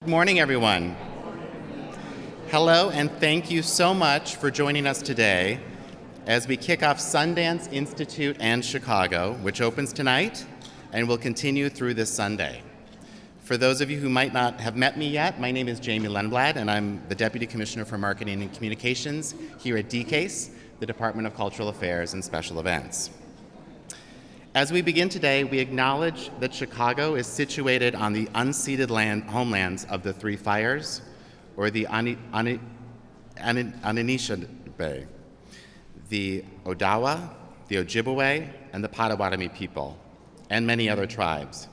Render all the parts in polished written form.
Good morning, everyone. Hello, and thank you so much for joining us today as we kick off Sundance Institute and Chicago, which opens tonight and will continue through this Sunday. For those of you who might not have met me yet, my name is Jamie Lundblad, and I'm the Deputy Commissioner for Marketing and Communications here at DCASE, the Department of Cultural Affairs and Special Events. As we begin today, we acknowledge that Chicago is situated on the unceded homelands of the Three Fires, or the Anishinaabe, the Odawa, the Ojibwe, and the Potawatomi people, and many other tribes,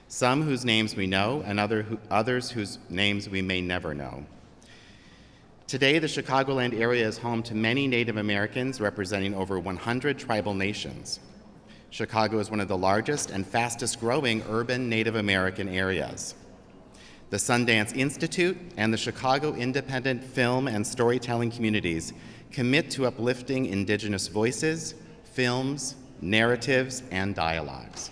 some whose names we know and others whose names we may never know. Today, the Chicagoland area is home to many Native Americans representing over 100 tribal nations. Chicago is one of the largest and fastest growing urban Native American areas. The Sundance Institute and the Chicago independent film and storytelling communities commit to uplifting Indigenous voices, films, narratives, and dialogues.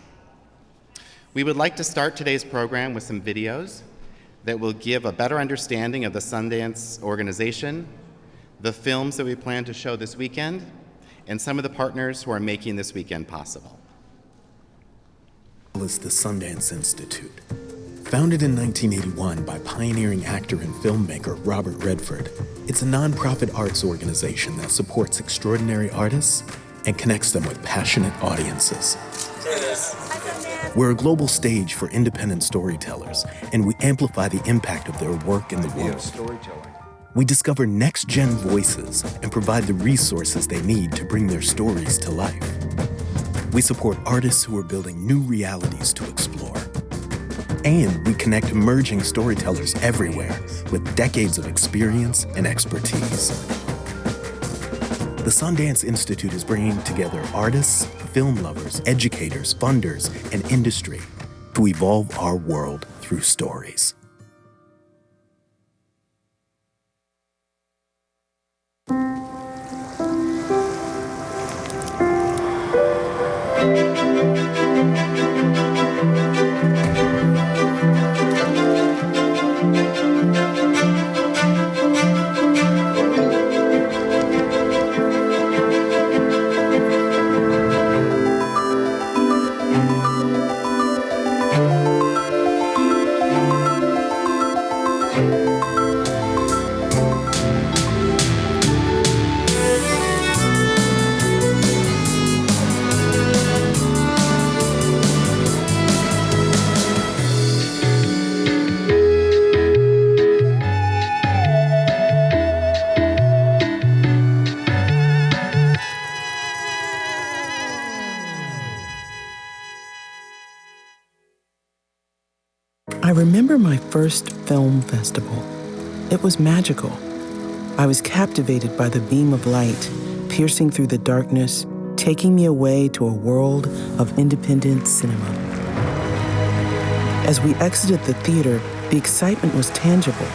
We would like to start today's program with some videos that will give a better understanding of the Sundance organization, the films that we plan to show this weekend, and some of the partners who are making this weekend possible. Is the Sundance Institute. Founded in 1981 by pioneering actor and filmmaker Robert Redford, it's a nonprofit arts organization that supports extraordinary artists and connects them with passionate audiences. We're a global stage for independent storytellers, and we amplify the impact of their work in the world. We discover next-gen voices and provide the resources they need to bring their stories to life. We support artists who are building new realities to explore. And we connect emerging storytellers everywhere with decades of experience and expertise. The Sundance Institute is bringing together artists, film lovers, educators, funders, and industry to evolve our world through stories. I remember my first film festival. It was magical. I was captivated by the beam of light piercing through the darkness, taking me away to a world of independent cinema. As we exited the theater, the excitement was tangible.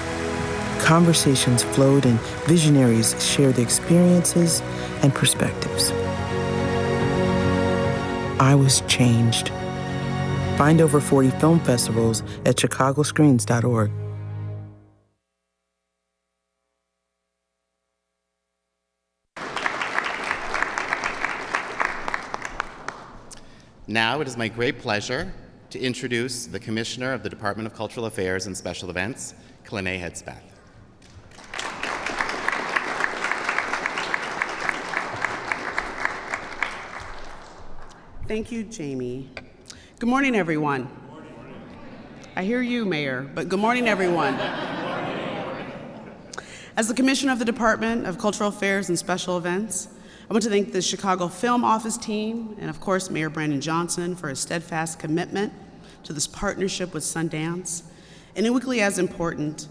Conversations flowed and visionaries shared their experiences and perspectives. I was changed. Find over 40 film festivals at chicagoscreens.org. Now it is my great pleasure to introduce the Commissioner of the Department of Cultural Affairs and Special Events, Clene Hedspeth. Thank you, Jamie. Good morning, everyone. I hear you, Mayor, but good morning, everyone. As the Commissioner of the Department of Cultural Affairs and Special Events, I want to thank the Chicago Film Office team and, of course, Mayor Brandon Johnson for his steadfast commitment to this partnership with Sundance, and equally as important,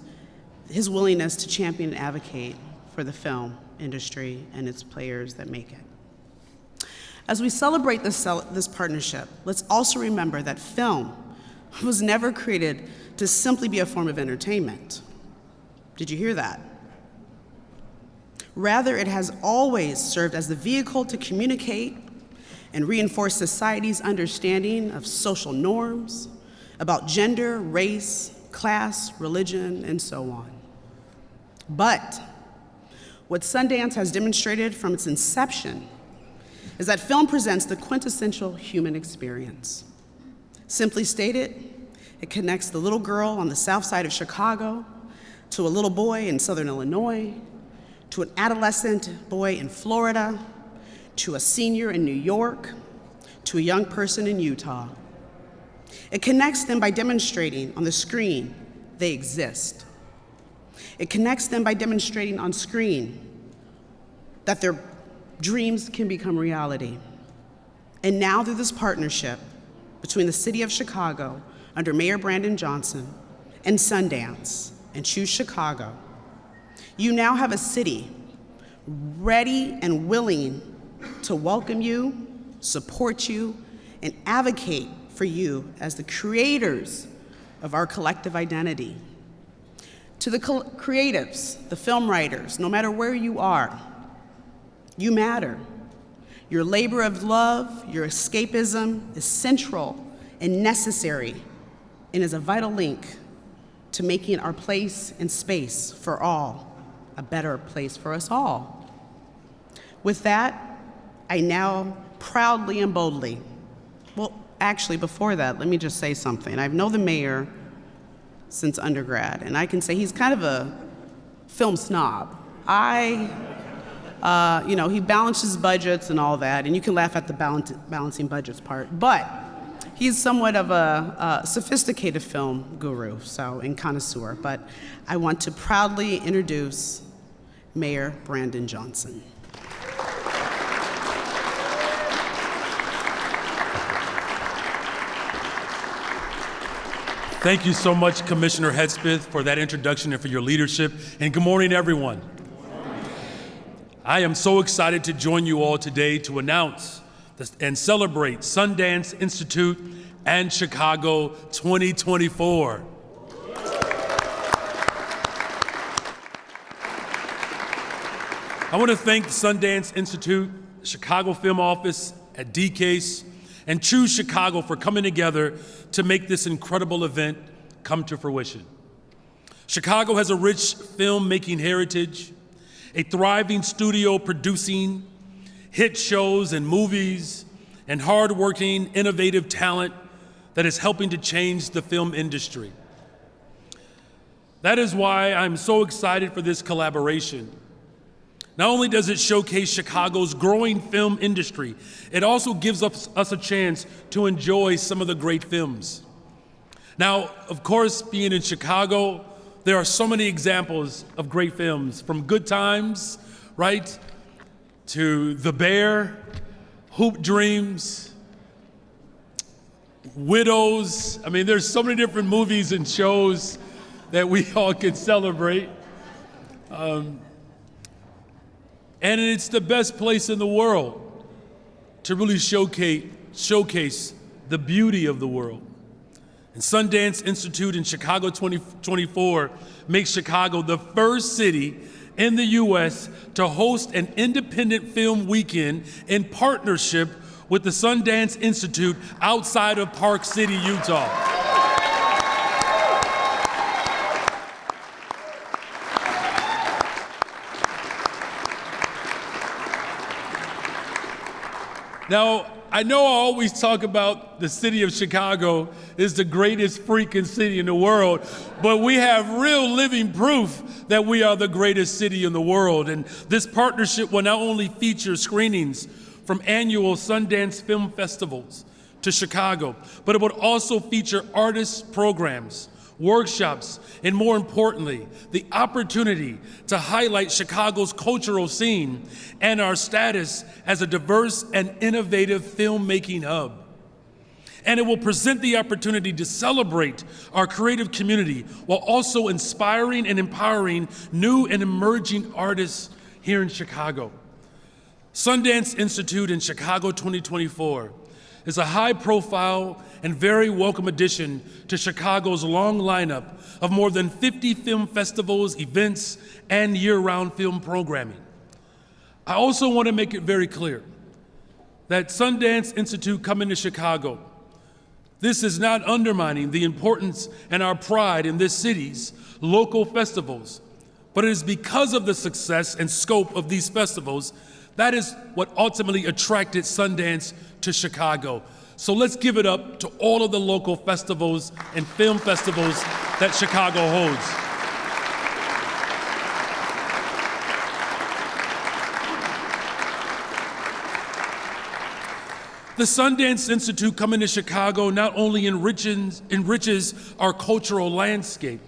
his willingness to champion and advocate for the film industry and its players that make it. As we celebrate this partnership, let's also remember that film was never created to simply be a form of entertainment. Did you hear that? Rather, it has always served as the vehicle to communicate and reinforce society's understanding of social norms, about gender, race, class, religion, and so on. But what Sundance has demonstrated from its inception is that film presents the quintessential human experience. Simply stated, it connects the little girl on the south side of Chicago to a little boy in Southern Illinois, to an adolescent boy in Florida, to a senior in New York, to a young person in Utah. It connects them by demonstrating on the screen they exist. It connects them by demonstrating on screen that their dreams can become reality. And now through this partnership between the city of Chicago under Mayor Brandon Johnson and Sundance and Choose Chicago, you now have a city ready and willing to welcome you, support you, and advocate for you as the creators of our collective identity. To the creatives, the film writers, no matter where you are, you matter. Your labor of love, your escapism is central and necessary and is a vital link to making our place and space for all a better place for us all. With that, I now proudly and boldly, well, actually before that, let me just say something. I know the mayor since undergrad, and I can say he's kind of a film snob. He balances budgets and all that, and you can laugh at the balancing budgets part, but he's somewhat of a sophisticated film guru, and connoisseur, but I want to proudly introduce Mayor Brandon Johnson. Thank you so much, Commissioner Hedspeth, for that introduction and for your leadership. And good morning, everyone. I am so excited to join you all today to announce and celebrate Sundance Institute and Chicago 2024. I want to thank the Sundance Institute, the Chicago Film Office at DCASE, and Choose Chicago for coming together to make this incredible event come to fruition. Chicago has a rich filmmaking heritage, a thriving studio producing hit shows and movies, and hardworking, innovative talent that is helping to change the film industry. That is why I'm so excited for this collaboration. Not only does it showcase Chicago's growing film industry, it also gives us a chance to enjoy some of the great films. Now, of course, being in Chicago, there are so many examples of great films, from Good Times, right, to The Bear, Hoop Dreams, Widows. I mean, there's so many different movies and shows that we all can celebrate. And it's the best place in the world to really showcase the beauty of the world. And Sundance Institute in Chicago 2024 makes Chicago the first city in the U.S. to host an independent film weekend in partnership with the Sundance Institute outside of Park City, Utah. Now, I know I always talk about the city of Chicago is the greatest freaking city in the world, but we have real living proof that we are the greatest city in the world. And this partnership will not only feature screenings from annual Sundance film festivals to Chicago, but it would also feature artist programs, workshops, and more importantly, the opportunity to highlight Chicago's cultural scene and our status as a diverse and innovative filmmaking hub. And it will present the opportunity to celebrate our creative community while also inspiring and empowering new and emerging artists here in Chicago. Sundance Institute in Chicago 2024 is a high-profile and very welcome addition to Chicago's long lineup of more than 50 film festivals, events, and year-round film programming. I also want to make it very clear that Sundance Institute coming to Chicago, This is not undermining the importance and our pride in this city's local festivals, but it is because of the success and scope of these festivals that is what ultimately attracted Sundance to Chicago. So let's give it up to all of the local festivals and film festivals that Chicago holds. The Sundance Institute coming to Chicago not only enriches our cultural landscape,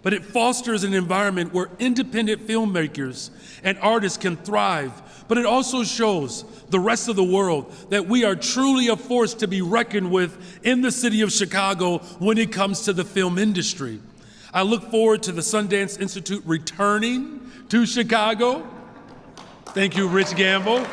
but it fosters an environment where independent filmmakers and artists can thrive. But it also shows the rest of the world that we are truly a force to be reckoned with in the city of Chicago when it comes to the film industry. I look forward to the Sundance Institute returning to Chicago. Thank you, Rich Gamble.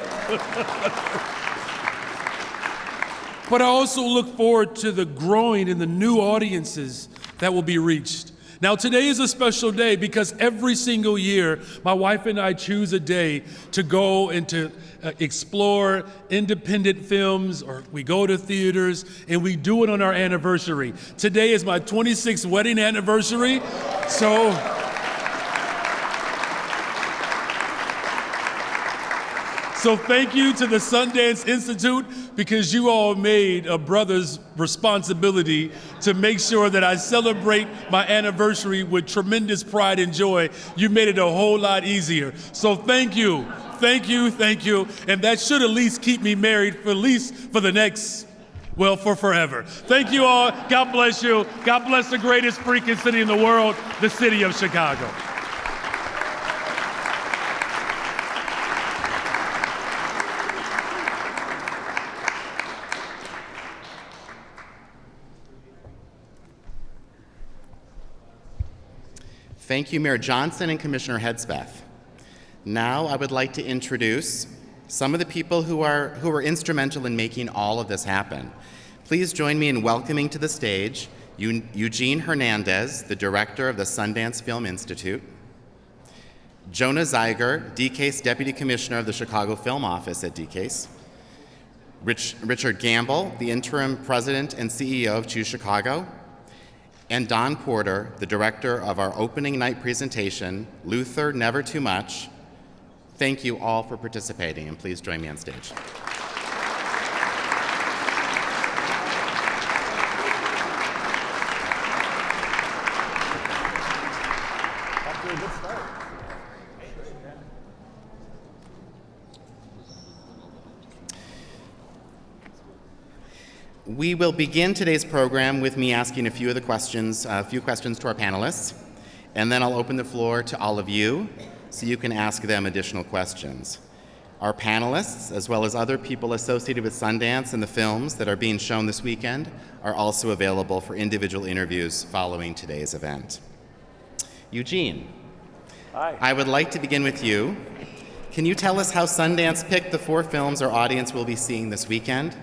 But I also look forward to the growing and the new audiences that will be reached. Now, today is a special day because every single year, my wife and I choose a day to go and to explore independent films, or we go to theaters, and we do it on our anniversary. Today is my 26th wedding anniversary, So thank you to the Sundance Institute, because you all made a brother's responsibility to make sure that I celebrate my anniversary with tremendous pride and joy. You made it a whole lot easier. So thank you, thank you, thank you. And that should at least keep me married for the next, well, for forever. Thank you all. God bless you. God bless the greatest freaking city in the world, the city of Chicago. Thank you, Mayor Johnson and Commissioner Hedspeth. Now I would like to introduce some of the people who were instrumental in making all of this happen. Please join me in welcoming to the stage Eugene Hernandez, the director of the Sundance Film Institute, Jonah Zeiger, DCASE Deputy Commissioner of the Chicago Film Office at DCASE, Richard Gamble, the interim president and CEO of Choose Chicago, and Don Porter, the director of our opening night presentation, Luther, Never Too Much. Thank you all for participating, and please join me on stage. We will begin today's program with me asking a few questions to our panelists, and then I'll open the floor to all of you so you can ask them additional questions. Our panelists, as well as other people associated with Sundance and the films that are being shown this weekend, are also available for individual interviews following today's event. Eugene. Hi. I would like to begin with you. Can you tell us how Sundance picked the 4 films our audience will be seeing this weekend?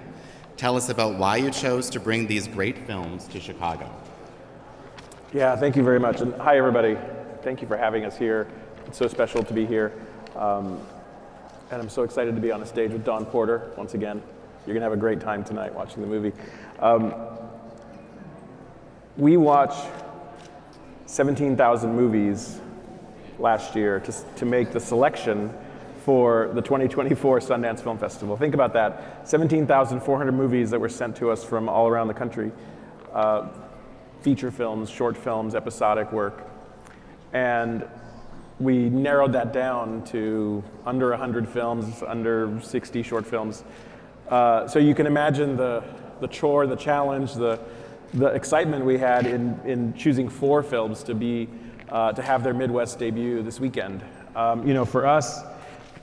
Tell us about why you chose to bring these great films to Chicago. Yeah, thank you very much. And hi, everybody. Thank you for having us here. It's so special to be here. And I'm so excited to be on a stage with Don Porter once again. You're going to have a great time tonight watching the movie. We watched 17,000 movies last year to make the selection for the 2024 Sundance Film Festival. Think about that, 17,400 movies that were sent to us from all around the country. Feature films, short films, episodic work. And we narrowed that down to under 100 films, under 60 short films. So you can imagine the chore, the challenge, the excitement we had in choosing 4 films to have their Midwest debut this weekend. For us,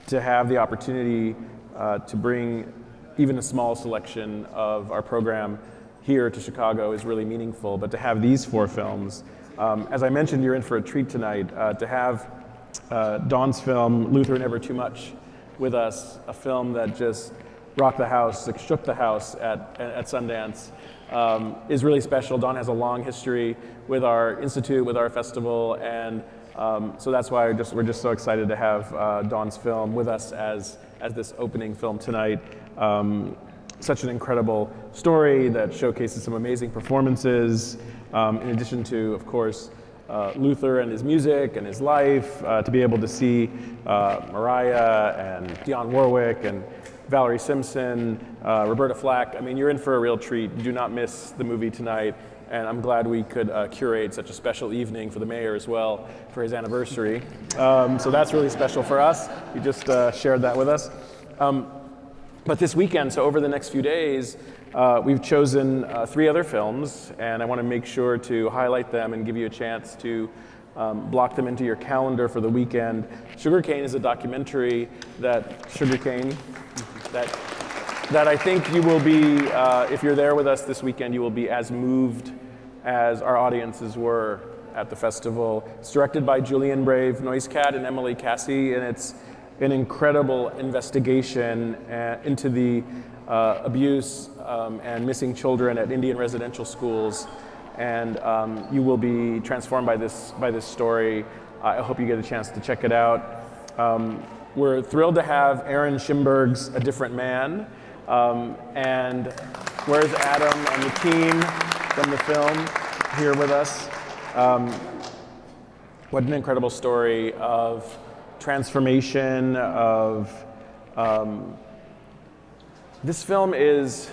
to have the opportunity to bring even a small selection of our program here to Chicago is really meaningful, but to have these 4 films, as I mentioned, you're in for a treat tonight. To have Don's film, Luther, Never Too Much, with us, a film that just rocked the house, like shook the house at Sundance, is really special. Don has a long history with our institute, with our festival, and so that's why we're just so excited to have Don's film with us as this opening film tonight. such an incredible story that showcases some amazing performances, in addition to, of course, Luther and his music and his life, to be able to see Mariah and Dionne Warwick and Valerie Simpson, Roberta Flack. I mean, you're in for a real treat. Do not miss the movie tonight. And I'm glad we could curate such a special evening for the mayor as well for his anniversary. So that's really special for us. He just shared that with us. But this weekend, so over the next few days, we've chosen 3 other films, and I want to make sure to highlight them and give you a chance to block them into your calendar for the weekend. Sugarcane is a documentary that I think you will be, if you're there with us this weekend, you will be as moved as our audiences were at the festival. It's directed by Julian Brave, Noisecat, and Emily Cassie, and it's an incredible investigation into the abuse and missing children at Indian residential schools. And you will be transformed by this story. I hope you get a chance to check it out. We're thrilled to have Aaron Schimberg's A Different Man. And where's Adam and the team from the film here with us? What an incredible story of transformation, of this film it's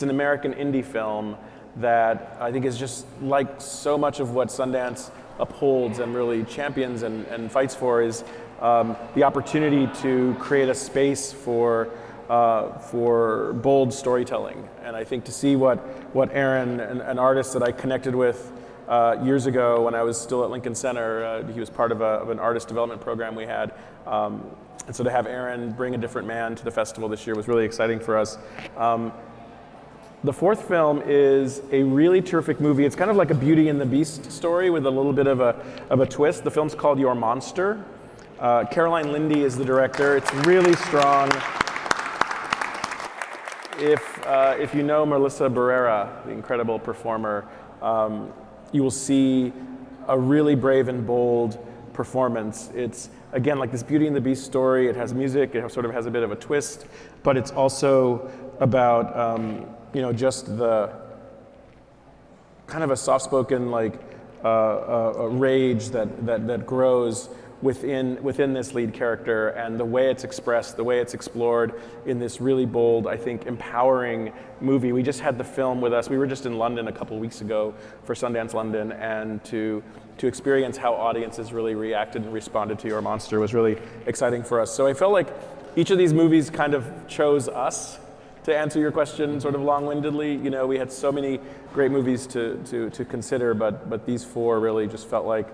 an American indie film that I think is just like so much of what Sundance upholds and really champions and fights for is the opportunity to create a space for bold storytelling. And I think to see what Aaron, an artist that I connected with years ago when I was still at Lincoln Center, he was part of an artist development program we had. And so to have Aaron bring A Different Man to the festival this year was really exciting for us. The 4th film is a really terrific movie. It's kind of like a Beauty and the Beast story with a little bit of a twist. The film's called Your Monster. Caroline Lindy is the director. It's really strong. If you know Melissa Barrera, the incredible performer, you will see a really brave and bold performance. It's, again, like this Beauty and the Beast story. It has music, it sort of has a bit of a twist, but it's also about, just the kind of a soft-spoken, like, a rage that grows within this lead character, and the way it's expressed, the way it's explored in this really bold, I think, empowering movie. We just had the film with us. We were just in London a couple weeks ago for Sundance London, and to experience how audiences really reacted and responded to Your Monster was really exciting for us. So I felt like each of these movies kind of chose us, to answer your question sort of long-windedly. We had so many great movies to consider, but these 4 really just felt like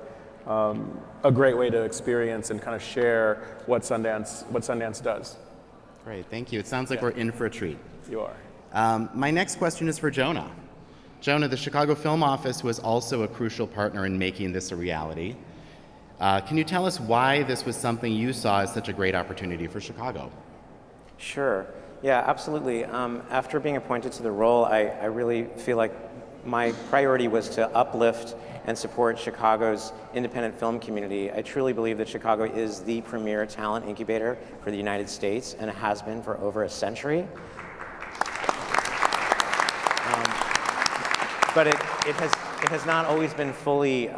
a great way to experience and kind of share what Sundance does. Great, thank you. It sounds like we're in for a treat. You are. My next question is for Jonah. Jonah, the Chicago Film Office was also a crucial partner in making this a reality. Can you tell us why this was something you saw as such a great opportunity for Chicago? Sure. Yeah, absolutely. After being appointed to the role, I really feel like my priority was to uplift and support Chicago's independent film community. I truly believe that Chicago is the premier talent incubator for the United States, and it has been for over a century. But it has not always been fully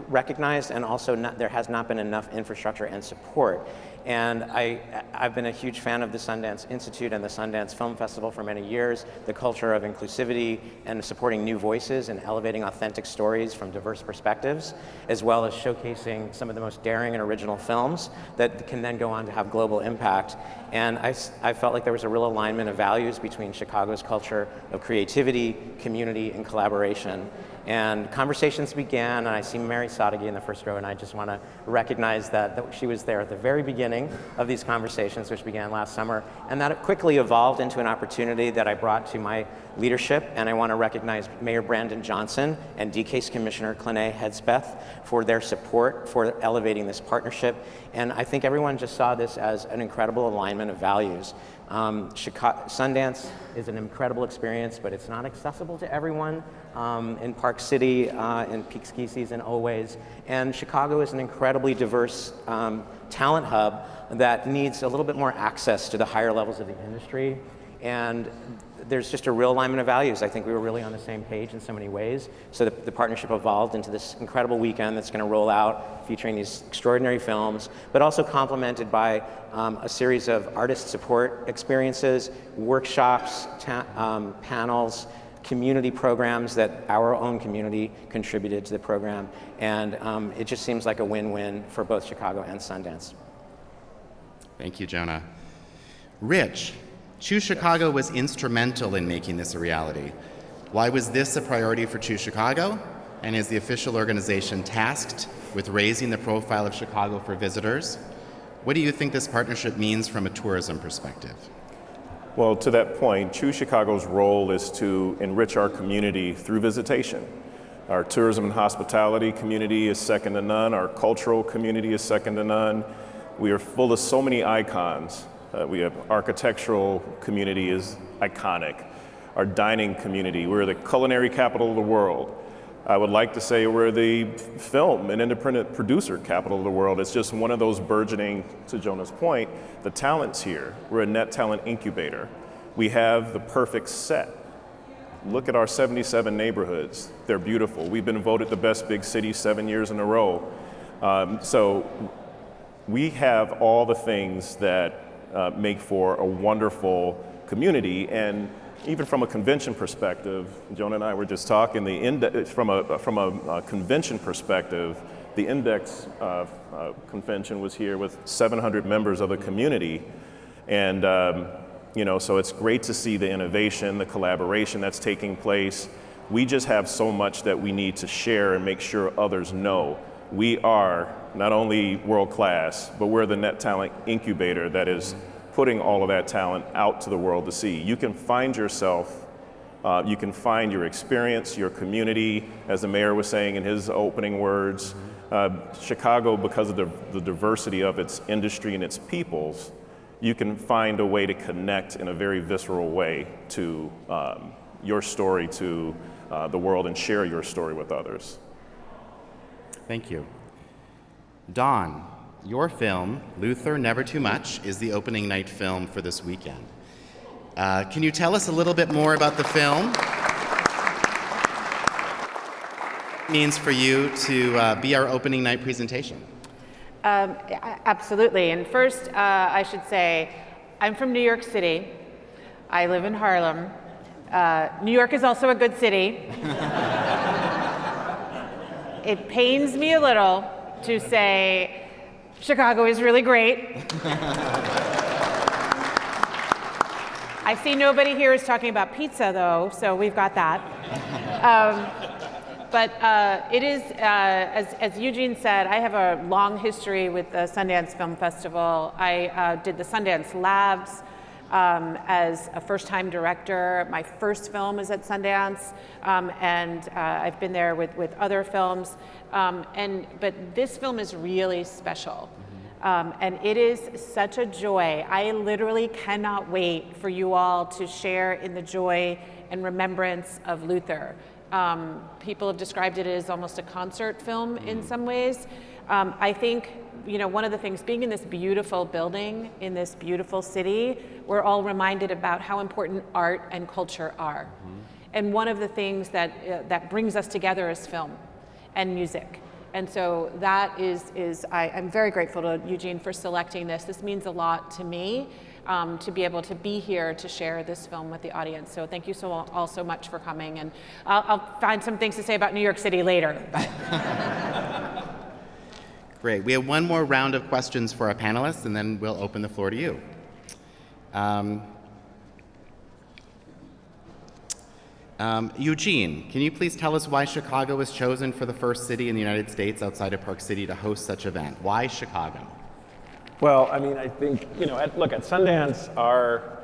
recognized, and also there has not been enough infrastructure and support. And I've been a huge fan of the Sundance Institute and the Sundance Film Festival for many years, the culture of inclusivity and supporting new voices and elevating authentic stories from diverse perspectives, as well as showcasing some of the most daring and original films that can then go on to have global impact. And I felt like there was a real alignment of values between Chicago's culture of creativity, community, and collaboration. And conversations began, and I see Mary Sadeghi in the first row, and I just want to recognize that she was there at the very beginning of these conversations, which began last summer, and that it quickly evolved into an opportunity that I brought to my leadership. And I want to recognize Mayor Brandon Johnson and DCASE Commissioner Clane Hedspeth for their support for elevating this partnership. And I think everyone just saw this as an incredible alignment of values. Sundance is an incredible experience, but it's not accessible to everyone in Park City, in peak ski season always. And Chicago is an incredibly diverse talent hub that needs a little bit more access to the higher levels of the industry. And there's just a real alignment of values. I think we were really on the same page in so many ways. So the partnership evolved into this incredible weekend that's going to roll out featuring these extraordinary films, but also complemented by a series of artist support experiences, workshops, panels, community programs that our own community contributed to the program. And it just seems like a win-win for both Chicago and Sundance. Thank you, Jonah. Rich, Choose Chicago was instrumental in making this a reality. Why was this a priority for Choose Chicago? And is the official organization tasked with raising the profile of Chicago for visitors? What do you think this partnership means from a tourism perspective? Well, to that point, Choose Chicago's role is to enrich our community through visitation. Our tourism and hospitality community is second to none. Our cultural community is second to none. We are full of so many icons. We have architectural community is iconic. Our dining community, we're the culinary capital of the world. I would like to say we're the film and independent producer capital of the world. It's just one of those burgeoning, to Jonah's point, the talent's here. We're a net talent incubator. We have the perfect set. Look at our 77 neighborhoods. They're beautiful. We've been voted the best big city 7 years in a row. So we have all the things that make for a wonderful community. And even from a convention perspective, Jonah and I were just talking, from a convention perspective, the Index convention was here with 700 members of the community. And so it's great to see the innovation, the collaboration that's taking place. We just have so much that we need to share and make sure others know. We are not only world class, but we're the net talent incubator that is putting all of that talent out to the world to see. You can find yourself, you can find your experience, your community, as the mayor was saying in his opening words. Chicago, because of the diversity of its industry and its peoples, you can find a way to connect in a very visceral way to your story to the world and share your story with others. Thank you. Dawn, your film, Luther, Never Too Much, is the opening night film for this weekend. Can you tell us a little bit more about the film? What it means for you to be our opening night presentation? Absolutely. And first, I should say, I'm from New York City. I live in Harlem. New York is also a good city. It pains me a little to say Chicago is really great. I see nobody here is talking about pizza, though, so we've got that. But it is, as Eugene said, I have a long history with the Sundance Film Festival. I did the Sundance Labs as a first-time director. My first film is at Sundance, and I've been there with other films. But this film is really special. And it is such a joy. I literally cannot wait for you all to share in the joy and remembrance of Luther. People have described it as almost a concert film in some ways. I think, one of the things, being in this beautiful building, in this beautiful city, we're all reminded about how important art and culture are. And one of the things that brings us together is film and music. And so that I'm very grateful to Eugene for selecting this. This means a lot to me, to be able to be here to share this film with the audience. So thank you all so much for coming. And I'll find some things to say about New York City later. Great. We have one more round of questions for our panelists, and then we'll open the floor to you. Eugene, can you please tell us why Chicago was chosen for the first city in the United States outside of Park City to host such an event? Why Chicago? Well, I think, at Sundance, our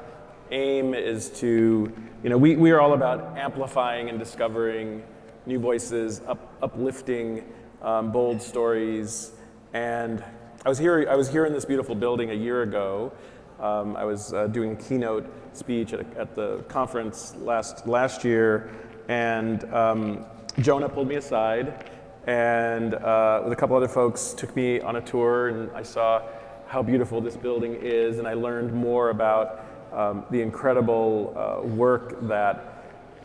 aim is to, we are all about amplifying and discovering new voices, uplifting bold stories. And I was here in this beautiful building a year ago. I was doing a keynote speech at the conference last year, and Jonah pulled me aside, and with a couple other folks took me on a tour, and I saw how beautiful this building is, and I learned more about the incredible work that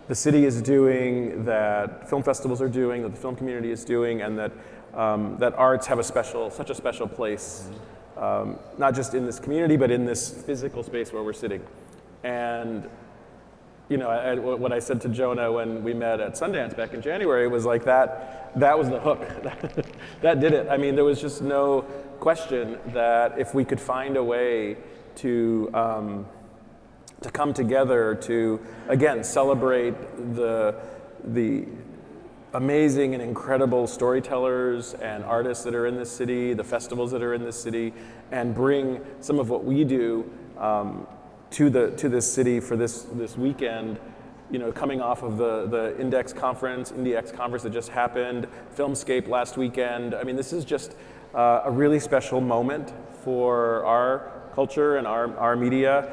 the city is doing, that film festivals are doing, that the film community is doing, and that that arts have such a special place, not just in this community, but in this physical space where we're sitting. And you know, what I said to Jonah when we met at Sundance back in January was like that was the hook. That did it. I mean, there was just no question that if we could find a way to come together to, again, celebrate the amazing and incredible storytellers and artists that are in this city, the festivals that are in this city, and bring some of what we do to this city for this weekend, you know, coming off of the IndieX conference that just happened, Filmscape last weekend. I mean, this is just a really special moment for our culture and our media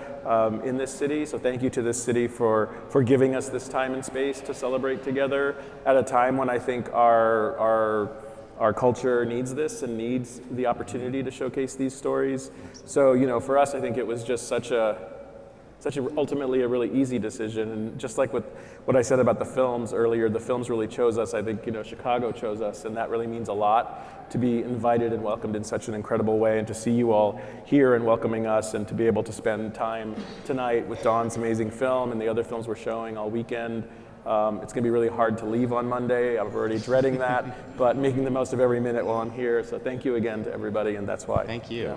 in this city. So thank you to this city for giving us this time and space to celebrate together at a time when I think our culture needs this and needs the opportunity to showcase these stories. So, you know, for us, I think it was just ultimately a really easy decision. And just like what I said about the films earlier, the films really chose us. I think, you know, Chicago chose us, and that really means a lot to be invited and welcomed in such an incredible way, and to see you all here and welcoming us, and to be able to spend time tonight with Dawn's amazing film and the other films we're showing all weekend. It's going to be really hard to leave on Monday. I'm already dreading that, but making the most of every minute while I'm here. So thank you again to everybody, and that's why. Thank you. Yeah.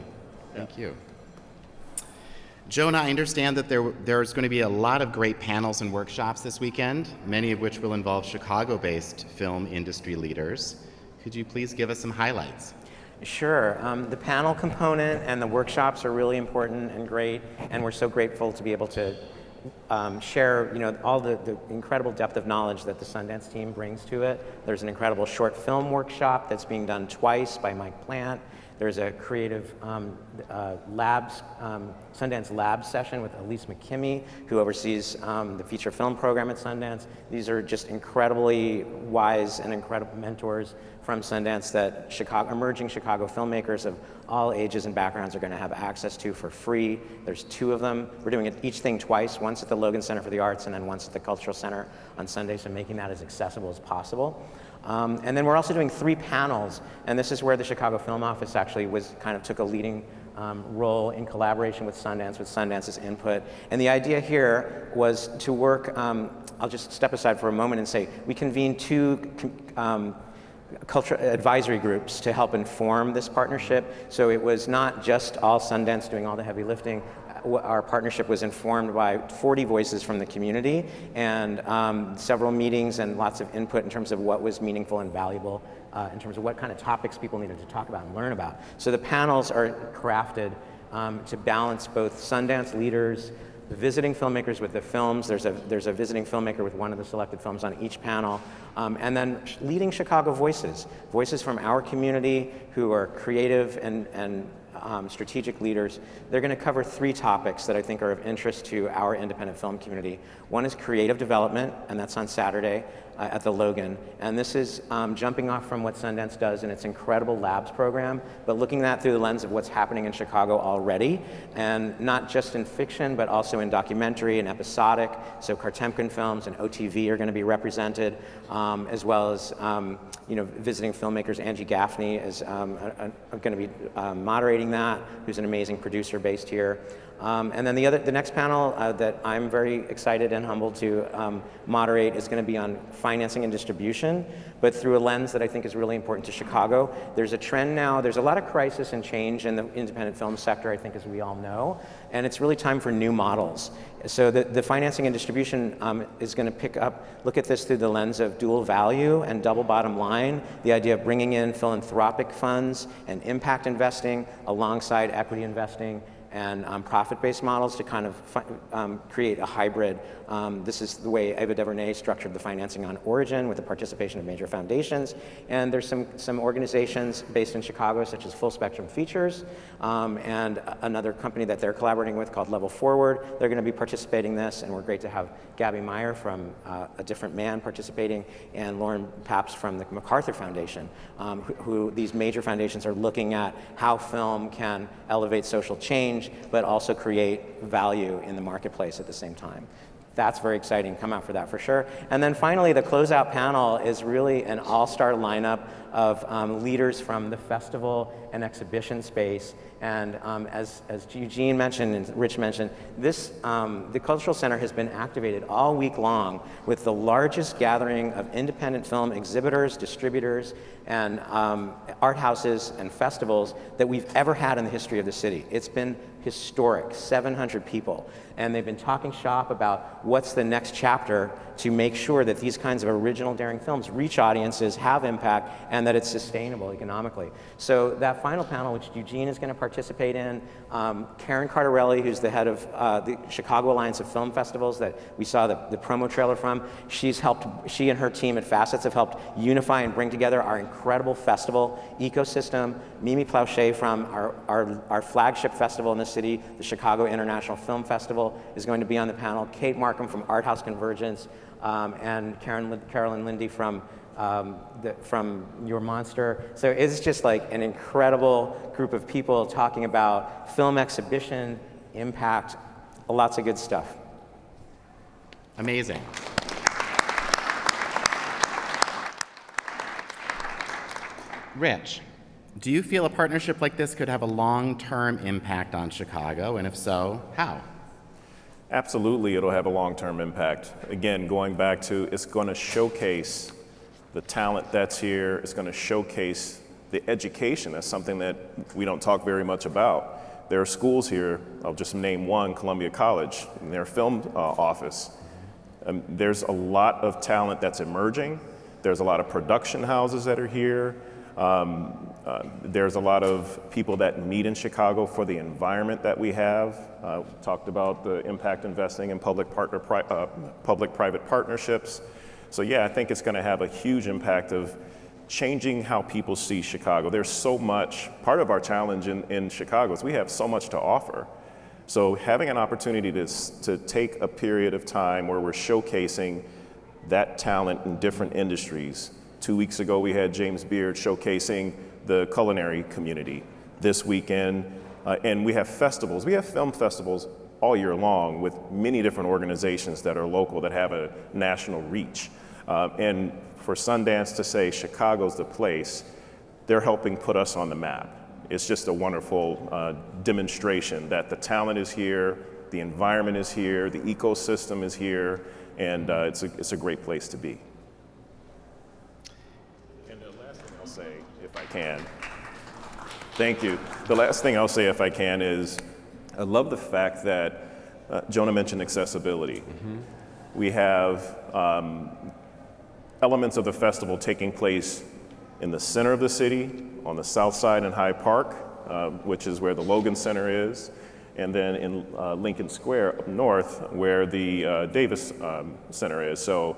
Thank you. Jonah, I understand that there's going to be a lot of great panels and workshops this weekend, many of which will involve Chicago-based film industry leaders. Could you please give us some highlights? Sure. The panel component and the workshops are really important and great, and we're so grateful to be able to share, you know, all the incredible depth of knowledge that the Sundance team brings to it. There's an incredible short film workshop that's being done twice by Mike Plant. There's a creative Sundance Labs session with Elise McKimmey, who oversees the feature film program at Sundance. These are just incredibly wise and incredible mentors from Sundance that emerging Chicago filmmakers of all ages and backgrounds are going to have access to for free. There's 2 of them. We're doing each thing twice, once at the Logan Center for the Arts and then once at the Cultural Center on Sunday, so making that as accessible as possible. And then we're also doing 3 panels, and this is where the Chicago Film Office actually took a leading role in collaboration with Sundance's input. And the idea here was to work, I'll just step aside for a moment and say, we convened 2 cultural advisory groups to help inform this partnership. So it was not just all Sundance doing all the heavy lifting. Our partnership was informed by 40 voices from the community and several meetings and lots of input in terms of what was meaningful and valuable in terms of what kind of topics people needed to talk about and learn about. So the panels are crafted to balance both Sundance leaders, the visiting filmmakers with the films. There's a visiting filmmaker with one of the selected films on each panel. And then leading Chicago voices from our community who are creative and strategic leaders. They're going to cover 3 topics that I think are of interest to our independent film community. One is creative development, and that's on Saturday at the Logan. And this is jumping off from what Sundance does in its incredible labs program, but looking at that through the lens of what's happening in Chicago already, and not just in fiction, but also in documentary and episodic. So Kartemkin films and OTV are going to be represented, as well as visiting filmmakers. Angie Gaffney is going to be moderating that, who's an amazing producer based here. And then the next panel that I'm very excited and humbled to moderate is going to be on financing and distribution, but through a lens that I think is really important to Chicago. There's a trend now, there's a lot of crisis and change in the independent film sector, I think, as we all know, and it's really time for new models. So the financing and distribution is going to look at this through the lens of dual value and double bottom line, the idea of bringing in philanthropic funds and impact investing alongside equity investing and profit-based models to kind of create a hybrid. This is the way Ava DuVernay structured the financing on Origin with the participation of major foundations. And there's some organizations based in Chicago, such as Full Spectrum Features, and another company that they're collaborating with called Level Forward. They're going to be participating in this, and we're great to have Gabby Meyer from A Different Man participating, and Lauren Papps from the MacArthur Foundation, who these major foundations are looking at how film can elevate social change change, but also create value in the marketplace at the same time. That's very exciting. Come out for that for sure. And then finally, the closeout panel is really an all-star lineup of leaders from the festival and exhibition space. And as Eugene mentioned and Rich mentioned, the Cultural Center has been activated all week long with the largest gathering of independent film exhibitors, distributors, and art houses and festivals that we've ever had in the history of the city. It's been historic, 700 people. And they've been talking shop about what's the next chapter to make sure that these kinds of original daring films reach audiences, have impact, and that it's sustainable economically. So that final panel, which Eugene is going to participate in, Karen Cardarelli, who's the head of the Chicago Alliance of Film Festivals that we saw the promo trailer from, she and her team at Facets have helped unify and bring together our incredible festival ecosystem. Mimi Plauché from our flagship festival in the city, the Chicago International Film Festival, is going to be on the panel. Kate Markham from Art House Convergence, and Carolyn Lindy from Your Monster. So it's just like an incredible group of people talking about film exhibition, impact, lots of good stuff. Amazing. Rich, do you feel a partnership like this could have a long-term impact on Chicago? And if so, how? Absolutely, it'll have a long-term impact. Again, going back to, it's going to showcase the talent that's here. It's going to showcase the education. That's something that we don't talk very much about. There are schools here, I'll just name one, Columbia College, in their film office. There's a lot of talent that's emerging. There's a lot of production houses that are here. There's a lot of people that meet in Chicago for the environment that we have. Talked about the impact investing in public-private partnerships. So yeah, I think it's going to have a huge impact of changing how people see Chicago. There's so much, part of our challenge in Chicago is we have so much to offer. So having an opportunity to take a period of time where we're showcasing that talent in different industries. 2 weeks ago, we had James Beard showcasing the culinary community. This weekend, and we have festivals. We have film festivals all year long with many different organizations that are local that have a national reach. And for Sundance to say Chicago's the place, they're helping put us on the map. It's just a wonderful demonstration that the talent is here, the environment is here, the ecosystem is here, and it's a great place to be. And the last thing I'll say, if I can, thank you. The last thing I'll say, if I can, is I love the fact that Jonah mentioned accessibility. Mm-hmm. We have elements of the festival taking place in the center of the city, on the south side in Hyde Park, which is where the Logan Center is, and then in Lincoln Square up north, where the Davis Center is. So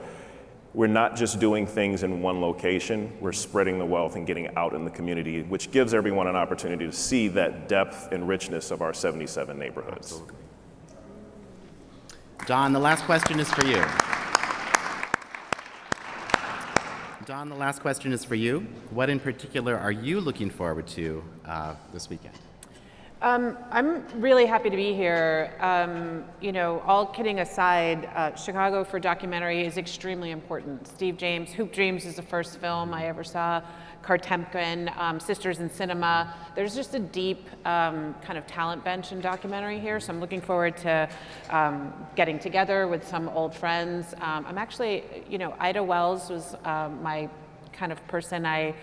we're not just doing things in one location, we're spreading the wealth and getting out in the community, which gives everyone an opportunity to see that depth and richness of our 77 neighborhoods. Absolutely. Don, the last question is for you. Don, the last question is for you. What in particular are you looking forward to this weekend? I'm really happy to be here. All kidding aside, Chicago for documentary is extremely important. Steve James, Hoop Dreams is the first film I ever saw. Kartemkin, Sisters in Cinema. There's just a deep kind of talent bench in documentary here, so I'm looking forward to getting together with some old friends. I'm actually, Ida Wells was my kind of person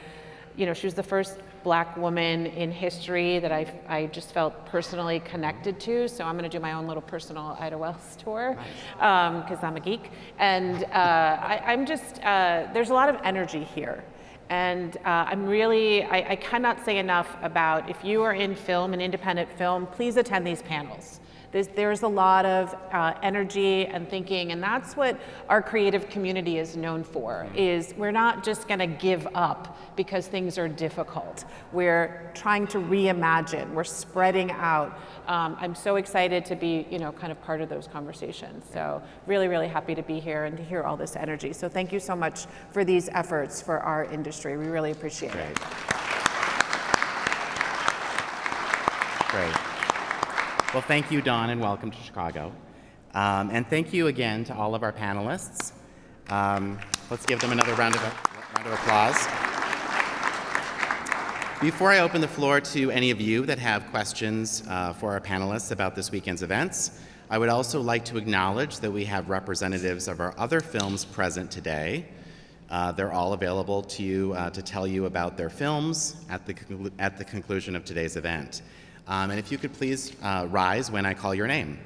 she was the first Black woman in history that I just felt personally connected to. So I'm going to do my own little personal Ida Wells tour because I'm a geek. And I'm just, there's a lot of energy here. And I cannot say enough about if you are in film and independent film, please attend these panels. There's a lot of energy and thinking, and that's what our creative community is known for, is we're not just gonna give up because things are difficult. We're trying to reimagine, we're spreading out. I'm so excited to be, kind of part of those conversations. So really, really happy to be here and to hear all this energy. So thank you so much for these efforts for our industry. We really appreciate it. Great. Well, thank you, Dawn, and welcome to Chicago. And thank you again to all of our panelists. Let's give them another round of applause. Before I open the floor to any of you that have questions for our panelists about this weekend's events, I would also like to acknowledge that we have representatives of our other films present today. They're all available to you to tell you about their films at the conclusion of today's event. And if you could please rise when I call your name.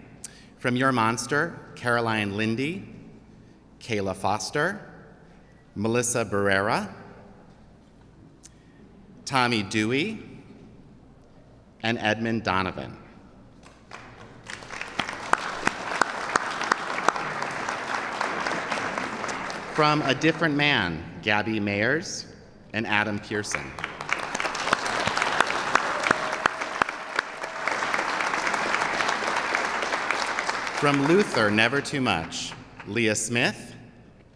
From Your Monster, Caroline Lindy, Kayla Foster, Melissa Barrera, Tommy Dewey, and Edmund Donovan. From A Different Man, Gabby Mayers and Adam Pearson. From Luther, Never Too Much, Leah Smith,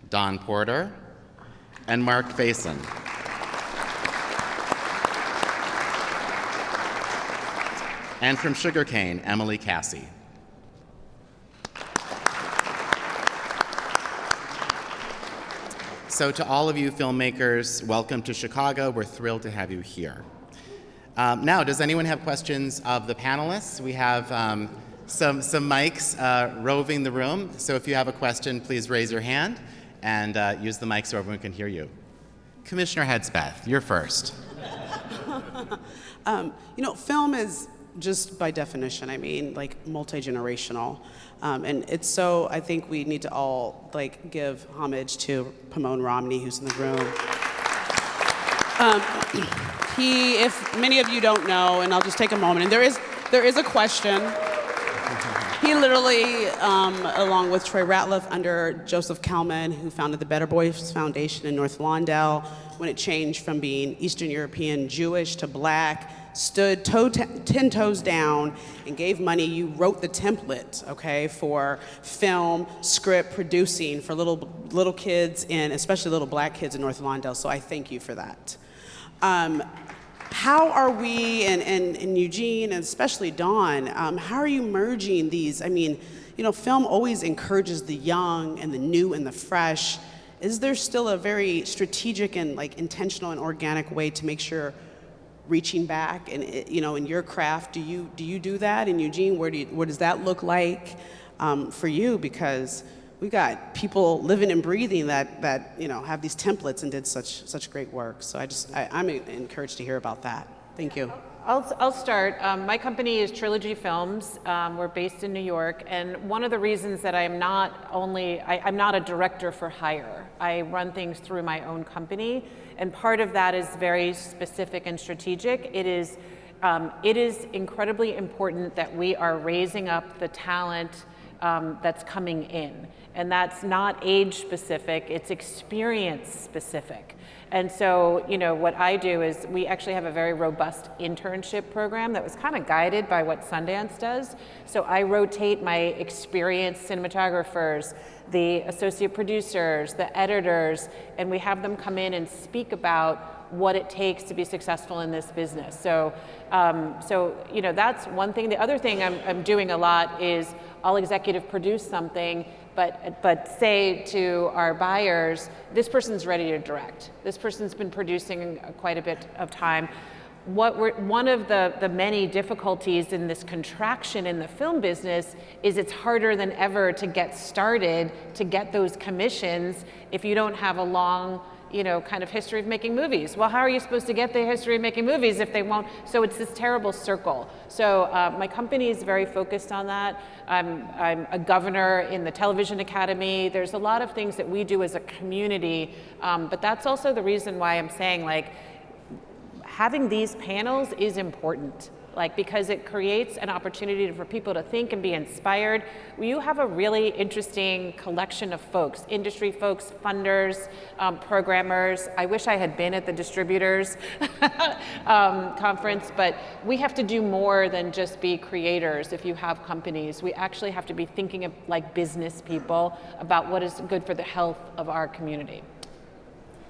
Don Porter, and Mark Faison. And from Sugarcane, Emily Cassie. So to all of you filmmakers, welcome to Chicago. We're thrilled to have you here. Now, does anyone have questions of the panelists? We have some mics roving the room. So if you have a question, please raise your hand and use the mic so everyone can hear you. Commissioner Hedspeth, you're first. Film is just by definition, like multi-generational. And it's so, I think we need to all give homage to Pomone Romney, who's in the room. If many of you don't know, and I'll just take a moment, and there is a question. He literally, along with Troy Ratliff, under Joseph Kalman, who founded the Better Boys Foundation in North Lawndale, when it changed from being Eastern European Jewish to black, stood 10 toes down and gave money. You wrote the template, okay, for film, script, producing for little kids, and especially little black kids in North Lawndale, so I thank you for that. How are we, and Eugene, and especially Dawn, how are you merging these? Film always encourages the young and the new and the fresh. Is there still a very strategic and intentional and organic way to make sure reaching back and in your craft, do you do that? And Eugene, what does that look like for you? Because we got people living and breathing that have these templates and did such great work. So I'm encouraged to hear about that. Thank you. I'll start. My company is Trilogy Films. We're based in New York, and one of the reasons that I'm not a director for hire. I run things through my own company, and part of that is very specific and strategic. It is incredibly important that we are raising up the talent that's coming in. And that's not age specific, it's experience specific. And so, what I do is we actually have a very robust internship program that was kind of guided by what Sundance does. So I rotate my experienced cinematographers, the associate producers, the editors, and we have them come in and speak about what it takes to be successful in this business. So that's one thing. The other thing I'm doing a lot is I'll executive produce something, but say to our buyers, this person's ready to direct. This person's been producing quite a bit of time. One of the many difficulties in this contraction in the film business is it's harder than ever to get started, to get those commissions if you don't have a long kind of history of making movies. Well, how are you supposed to get the history of making movies if they won't? So it's this terrible circle. So my company is very focused on that. I'm a governor in the Television Academy. There's a lot of things that we do as a community, but that's also the reason why I'm saying having these panels is important. Because it creates an opportunity for people to think and be inspired. You have a really interesting collection of folks, industry folks, funders, programmers. I wish I had been at the distributors conference, but we have to do more than just be creators if you have companies. We actually have to be thinking like business people about what is good for the health of our community.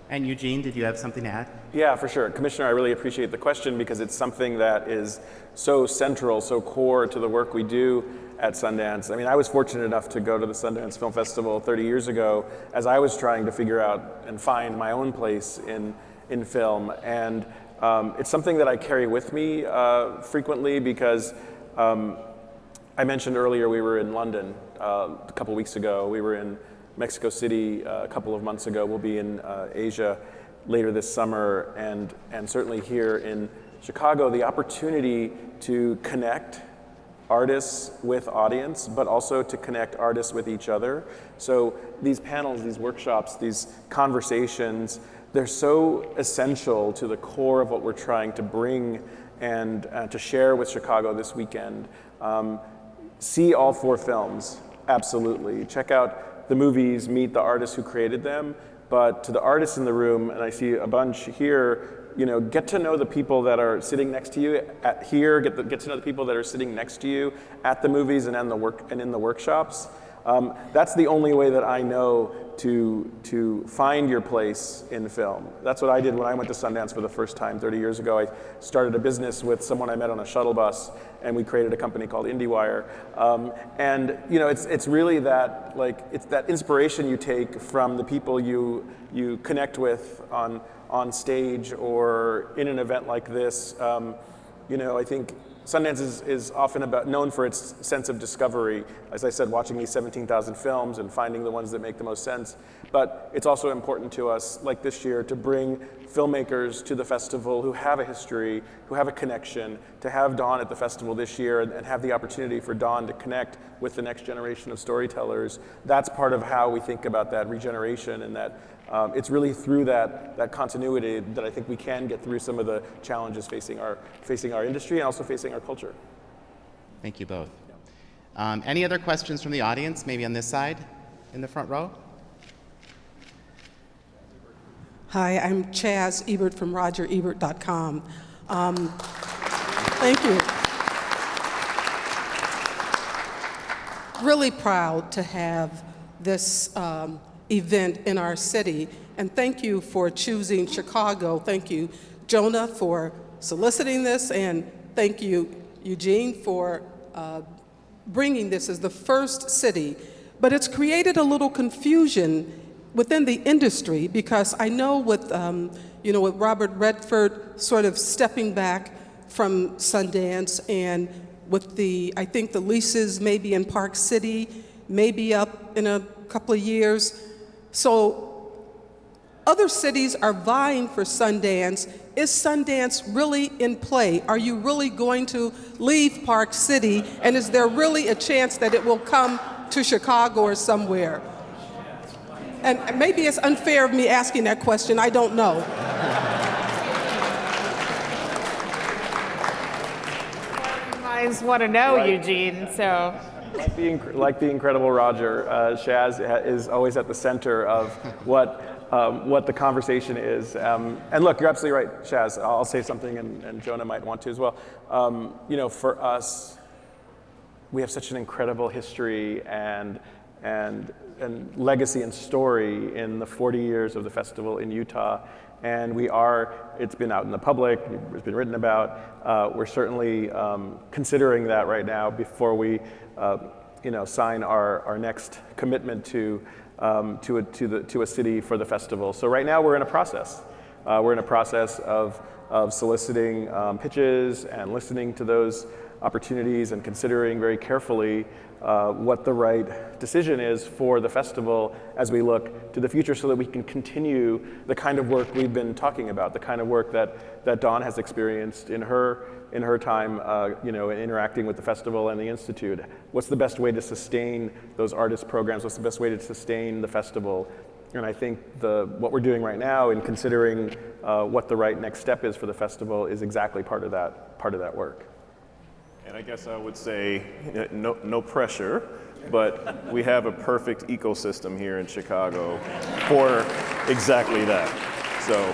And Eugene, did you have something to add? Yeah, for sure. Commissioner, I really appreciate the question because it's something that is so central, so core to the work we do at Sundance. I mean, I was fortunate enough to go to the Sundance Film Festival 30 years ago as I was trying to figure out and find my own place in film. And it's something that I carry with me frequently because I mentioned earlier we were in London a couple weeks ago. We were in Mexico City a couple of months ago. We'll be in Asia later this summer, and certainly here in Chicago, the opportunity to connect artists with audience, but also to connect artists with each other. So these panels, these workshops, these conversations, they're so essential to the core of what we're trying to bring and to share with Chicago this weekend. See all 4 films, absolutely. Check out the movies, meet the artists who created them, but to the artists in the room, and I see a bunch here, get to know the people that are sitting next to you here, get to know the people that are sitting next to you at the movies and in the workshops. That's the only way that I know to find your place in film. That's what I did when I went to Sundance for the first time 30 years ago. I started a business with someone I met on a shuttle bus, and we created a company called IndieWire. And it's really that, it's that inspiration you take from the people you connect with on stage or in an event like this. I think Sundance is often known for its sense of discovery. As I said, watching these 17,000 films and finding the ones that make the most sense. But it's also important to us, like this year, to bring filmmakers to the festival who have a history, who have a connection, to have Dawn at the festival this year and have the opportunity for Dawn to connect with the next generation of storytellers. That's part of how we think about that regeneration, and that it's really through that continuity that I think we can get through some of the challenges facing our industry and also facing our culture. Thank you both. Any other questions from the audience, maybe on this side, in the front row? Hi, I'm Chaz Ebert from RogerEbert.com. Thank you. Really proud to have this event in our city, and thank you for choosing Chicago. Thank you, Jonah, for soliciting this, and thank you, Eugene, for bringing this as the first city. But it's created a little confusion within the industry, because I know with Robert Redford sort of stepping back from Sundance, and with I think the leases maybe in Park City, maybe up in a couple of years. So other cities are vying for Sundance. Is Sundance really in play? Are you really going to leave Park City? And is there really a chance that it will come to Chicago or somewhere? And maybe it's unfair of me asking that question, I don't know. Minds want to know, right. Eugene, so. Like the incredible Roger, Shaz is always at the center of what the conversation is. And look, you're absolutely right, Shaz. I'll say something, and Jonah might want to as well. For us, we have such an incredible history and legacy and story in the 40 years of the festival in Utah. And it's been out in the public, it's been written about. We're certainly considering that right now before we sign our next commitment to a city for the festival. So right now we're in a process. We're in a process of soliciting pitches and listening to those opportunities and considering very carefully what the right decision is for the festival as we look to the future, so that we can continue the kind of work we've been talking about, the kind of work that Dawn has experienced in her time, interacting with the festival and the Institute. What's the best way to sustain those artist programs? What's the best way to sustain the festival? And I think what we're doing right now in considering what the right next step is for the festival is exactly part of that work. And I guess I would say, no pressure, but we have a perfect ecosystem here in Chicago for exactly that. So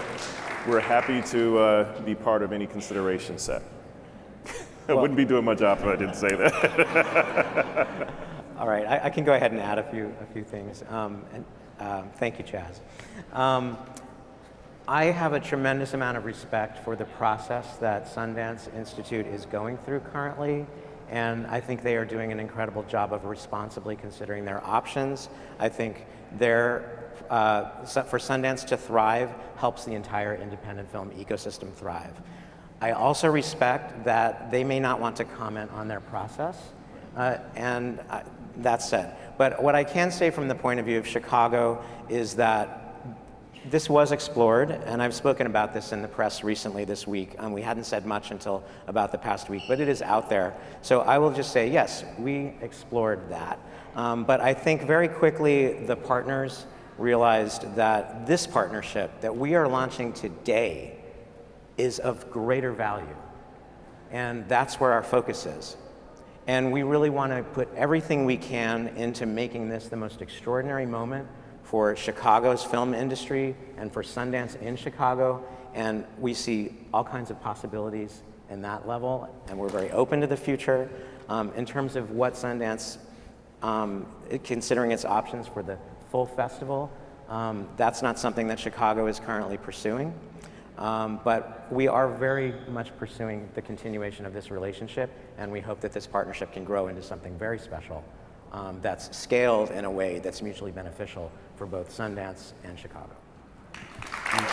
we're happy to be part of any consideration set. I wouldn't be doing my job if I didn't say that. All right, I can go ahead and add a few things. Thank you, Chaz. I have a tremendous amount of respect for the process that Sundance Institute is going through currently, and I think they are doing an incredible job of responsibly considering their options. I think for Sundance to thrive helps the entire independent film ecosystem thrive. I also respect that they may not want to comment on their process, and that said. But what I can say from the point of view of Chicago is that this was explored, and I've spoken about this in the press recently this week. We hadn't said much until about the past week, but it is out there. So I will just say, yes, we explored that. But I think very quickly the partners realized that this partnership that we are launching today is of greater value. And that's where our focus is. And we really want to put everything we can into making this the most extraordinary moment for Chicago's film industry and for Sundance in Chicago. And we see all kinds of possibilities in that level, and we're very open to the future. In terms of what Sundance, considering its options for the full festival, that's not something that Chicago is currently pursuing. But we are very much pursuing the continuation of this relationship, and we hope that this partnership can grow into something very special that's scaled in a way that's mutually beneficial for both Sundance and Chicago. Thank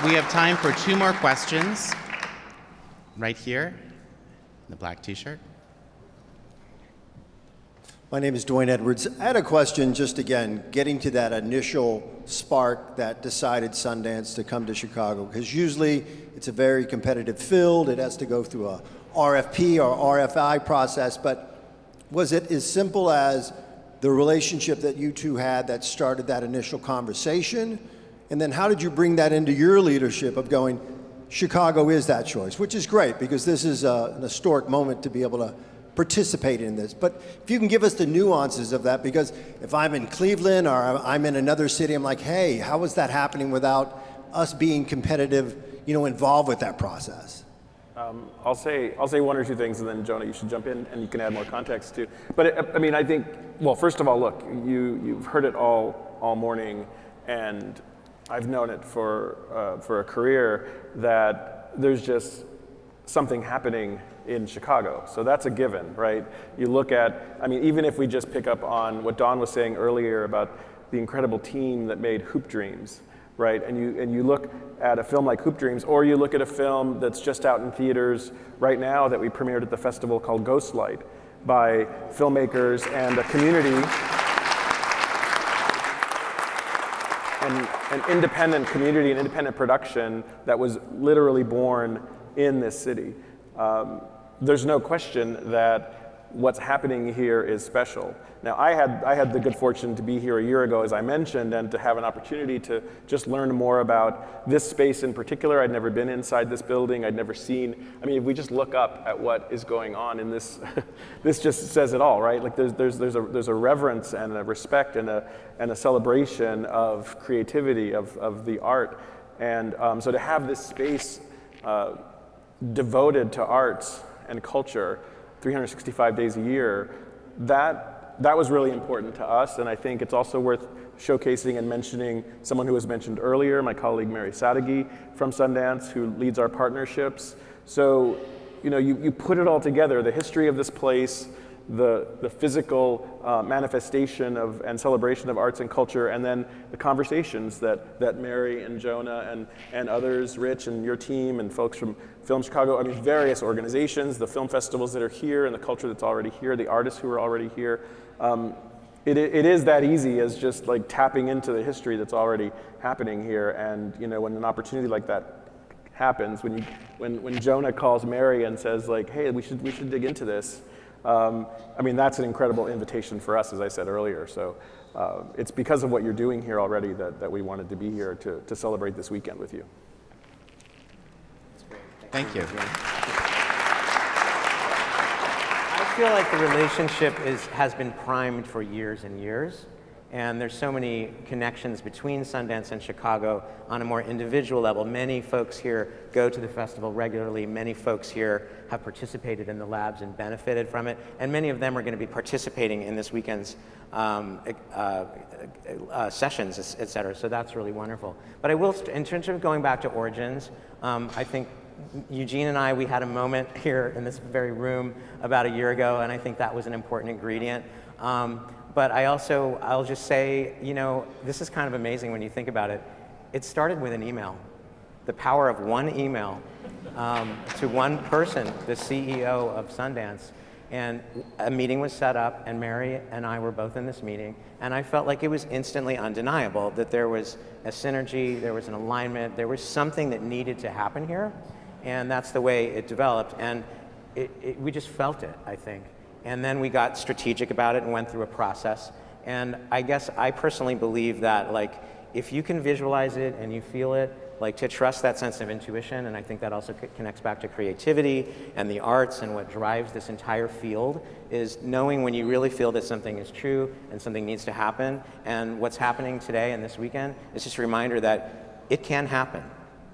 you. We have time for 2 more questions. Right here, in the black t-shirt. My name is Dwayne Edwards. I had a question, just again, getting to that initial spark that decided Sundance to come to Chicago, because usually it's a very competitive field. It has to go through a RFP or RFI process, but was it as simple as the relationship that you two had that started that initial conversation? And then how did you bring that into your leadership of going, Chicago is that choice, which is great because this is an historic moment to be able to participate in this. But if you can give us the nuances of that, because if I'm in Cleveland or I'm in another city, I'm like, hey, how is that happening without us being competitive, involved with that process? I'll say 1 or 2 things, and then Jonah, you should jump in and you can add more context too. But I think, well, first of all, look, you've heard it all morning, and I've known it for a career that there's just something happening in Chicago. So that's a given, right? You look at, even if we just pick up on what Dawn was saying earlier about the incredible team that made Hoop Dreams, right? And you look at a film like Hoop Dreams, or you look at a film that's just out in theaters right now that we premiered at the festival called Ghostlight by filmmakers and a community, an independent community, an independent production that was literally born in this city. There's no question that what's happening here is special. Now, I had the good fortune to be here a year ago, as I mentioned, and to have an opportunity to just learn more about this space in particular. I'd never been inside this building. I'd never seen, if we just look up at what is going on in this, this just says it all, right? Like there's a reverence and a respect and a celebration of creativity, of the art. And so to have this space devoted to arts and culture 365 days a year, that was really important to us, and I think it's also worth showcasing and mentioning someone who was mentioned earlier, my colleague Mary Sadeghi from Sundance, who leads our partnerships. So, you put it all together, the history of this place, the physical manifestation of and celebration of arts and culture, and then the conversations that Mary and Jonah and others, Rich and your team and folks from Film Chicago, various organizations, the film festivals that are here and the culture that's already here, the artists who are already here. It is that easy as just like tapping into the history that's already happening here. And when an opportunity like that happens, when Jonah calls Mary and says like, hey, we should dig into this, that's an incredible invitation for us, as I said earlier. So it's because of what you're doing here already that we wanted to be here to celebrate this weekend with you. Thank you. I feel like the relationship has been primed for years and years, And there's so many connections between Sundance and Chicago on a more individual level. Many folks here go to the festival regularly. Many folks here have participated in the labs and benefited from it. And many of them are going to be participating in this weekend's sessions, et cetera. So that's really wonderful. But I will, in terms of going back to origins, I think Eugene and I, we had a moment here in this very room about a year ago, and I think that was an important ingredient. But I'll just say, this is kind of amazing when you think about it. It started with an email. The power of one email to one person, the CEO of Sundance. And a meeting was set up, and Mary and I were both in this meeting, and I felt like it was instantly undeniable that there was a synergy, there was an alignment, there was something that needed to happen here, and that's the way it developed. And we just felt it, I think. And then we got strategic about it and went through a process. And I guess I personally believe that, if you can visualize it and you feel it, to trust that sense of intuition, and I think that also connects back to creativity and the arts, and what drives this entire field is knowing when you really feel that something is true and something needs to happen. And what's happening today and this weekend is just a reminder that it can happen.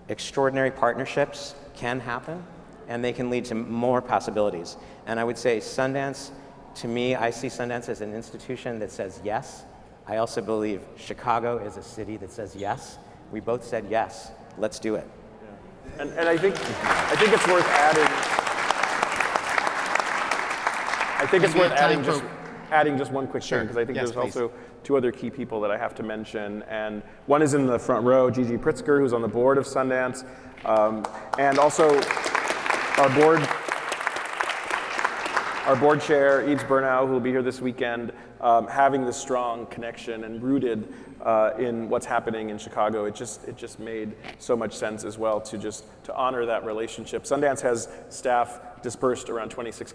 Extraordinary partnerships can happen, and they can lead to more possibilities. And I would say Sundance, to me, I see Sundance as an institution that says yes. I also believe Chicago is a city that says yes. We both said yes. Let's do it. Yeah. And I think it's worth adding. I think it's worth adding just one quick thing, because I think there's also two other key people that I have to mention. And one is in the front row, Gigi Pritzker, who's on the board of Sundance, and also our board chair, Yves Bernau, who will be here this weekend, having this strong connection and rooted in what's happening in Chicago. It just made so much sense as well to honor that relationship. Sundance has staff dispersed around 26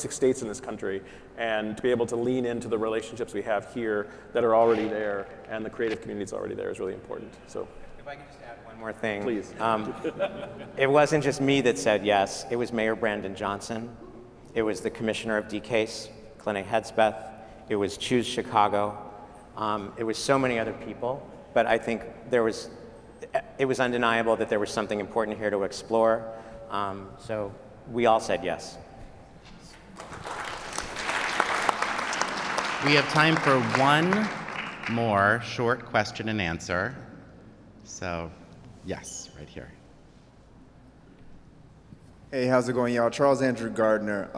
states in this country, and to be able to lean into the relationships we have here that are already there, and the creative community that's already there, is really important. So, if I could just add one more thing. Please. It wasn't just me that said yes. It was Mayor Brandon Johnson. It was the Commissioner of DCASE, Clinic Hedspeth. It was Choose Chicago. It was so many other people, but I think it was undeniable that there was something important here to explore. So we all said yes. We have time for one more short question and answer. So, yes, right here. Hey, how's it going, y'all? Charles Andrew Gardner.